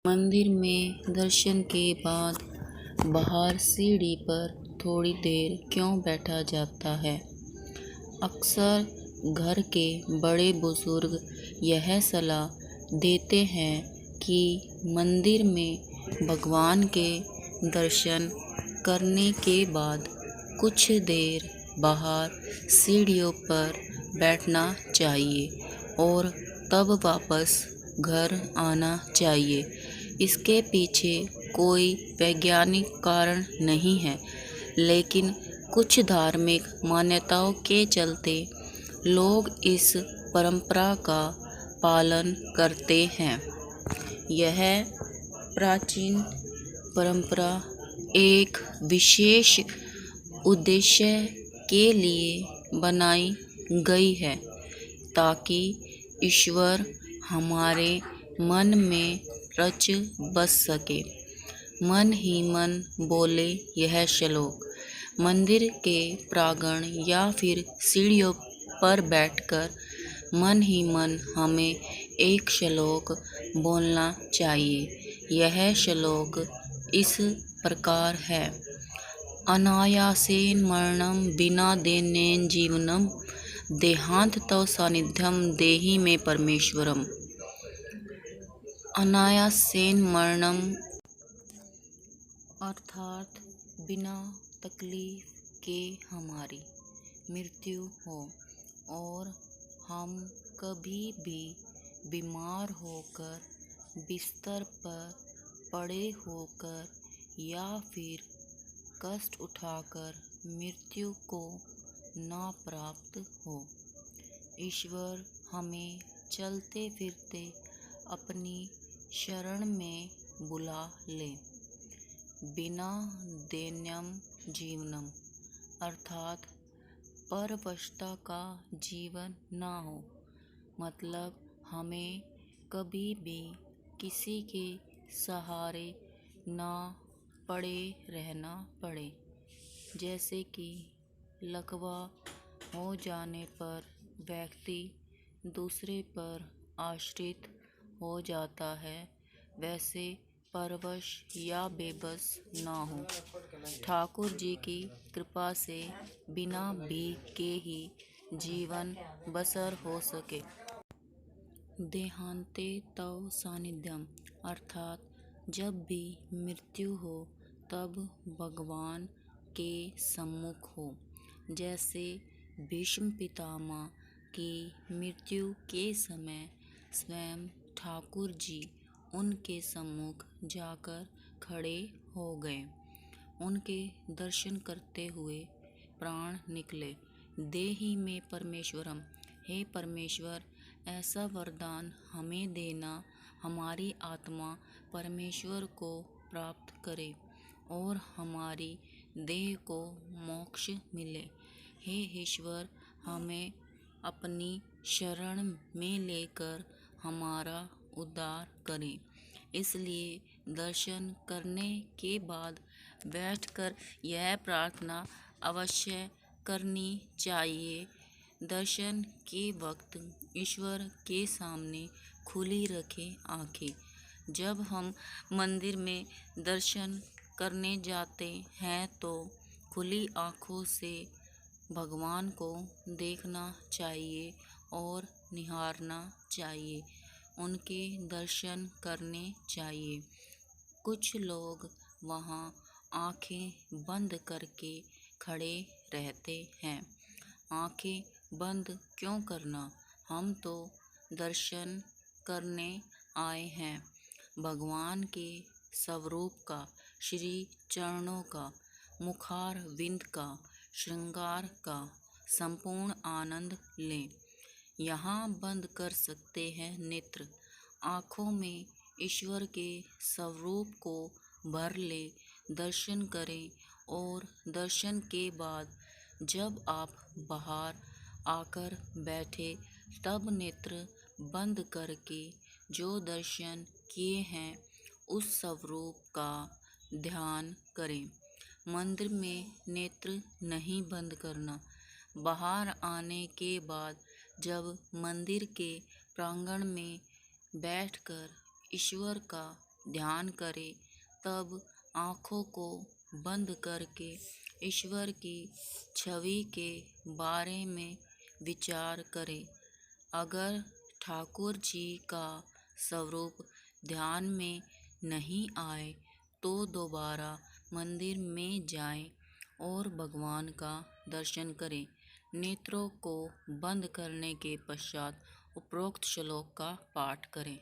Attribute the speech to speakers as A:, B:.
A: मंदिर में दर्शन के बाद बाहर सीढ़ी पर थोड़ी देर क्यों बैठा जाता है? अक्सर घर के बड़े बुजुर्ग यह सलाह देते हैं कि मंदिर में भगवान के दर्शन करने के बाद कुछ देर बाहर सीढ़ियों पर बैठना चाहिए और तब वापस घर आना चाहिए। इसके पीछे कोई वैज्ञानिक कारण नहीं है, लेकिन कुछ धार्मिक मान्यताओं के चलते लोग इस परंपरा का पालन करते हैं। यह प्राचीन परंपरा एक विशेष उद्देश्य के लिए बनाई गई है, ताकि ईश्वर हमारे मन में रच बस सके। मन ही मन बोले यह श्लोक मंदिर के प्रांगण या फिर सीढ़ियों पर बैठकर मन ही मन हमें एक श्लोक बोलना चाहिए। यह श्लोक इस प्रकार है: अनायासेन मरणं बिना देनेन जीवनम देहांत तव सानिध्यम देहि मे परमेश्वरम। अनायासेन मरणम अर्थात बिना तकलीफ के हमारी मृत्यु हो और हम कभी भी बीमार होकर बिस्तर पर पड़े होकर या फिर कष्ट उठाकर मृत्यु को ना प्राप्त हो। ईश्वर हमें चलते फिरते अपनी शरण में बुला ले। बिना दैन्यम जीवनम अर्थात परवशता का जीवन ना हो, मतलब हमें कभी भी किसी के सहारे ना पड़े रहना पड़े। जैसे कि लकवा हो जाने पर व्यक्ति दूसरे पर आश्रित हो जाता है, वैसे परवश या बेबस ना हो। ठाकुर जी की कृपा से बिना भीख के ही जीवन बसर हो सके। देहांते तव सानिध्यम अर्थात जब भी मृत्यु हो तब भगवान के सम्मुख हो। जैसे भीष्म पितामह की मृत्यु के समय स्वयं ठाकुर जी उनके सम्मुख जाकर खड़े हो गए। उनके दर्शन करते हुए प्राण निकले। देहि में परमेश्वरम, हे परमेश्वर, ऐसा वरदान हमें देना हमारी आत्मा परमेश्वर को प्राप्त करे और हमारी देह को मोक्ष मिले। हे ईश्वर, हमें अपनी शरण में लेकर हमारा उद्धार करें। इसलिए दर्शन करने के बाद बैठकर यह प्रार्थना अवश्य करनी चाहिए। दर्शन के वक्त ईश्वर के सामने खुली रखें आंखें। जब हम मंदिर में दर्शन करने जाते हैं तो खुली आंखों से भगवान को देखना चाहिए और निहारना चाहिए, उनके दर्शन करने चाहिए। कुछ लोग वहाँ आंखें बंद करके खड़े रहते हैं। आंखें बंद क्यों करना? हम तो दर्शन करने आए हैं। भगवान के स्वरूप का, श्री चरणों का, मुखार विंद का, श्रृंगार का संपूर्ण आनंद लें। यहाँ बंद कर सकते हैं नेत्र। आँखों में ईश्वर के स्वरूप को भर ले, दर्शन करें और दर्शन के बाद जब आप बाहर आकर बैठे तब नेत्र बंद करके जो दर्शन किए हैं उस स्वरूप का ध्यान करें। मंदिर में नेत्र नहीं बंद करना। बाहर आने के बाद जब मंदिर के प्रांगण में बैठकर ईश्वर का ध्यान करें, तब आँखों को बंद करके ईश्वर की छवि के बारे में विचार करें। अगर ठाकुर जी का स्वरूप ध्यान में नहीं आए तो दोबारा मंदिर में जाएं और भगवान का दर्शन करें। नेत्रों को बंद करने के पश्चात उपरोक्त श्लोक का पाठ करें।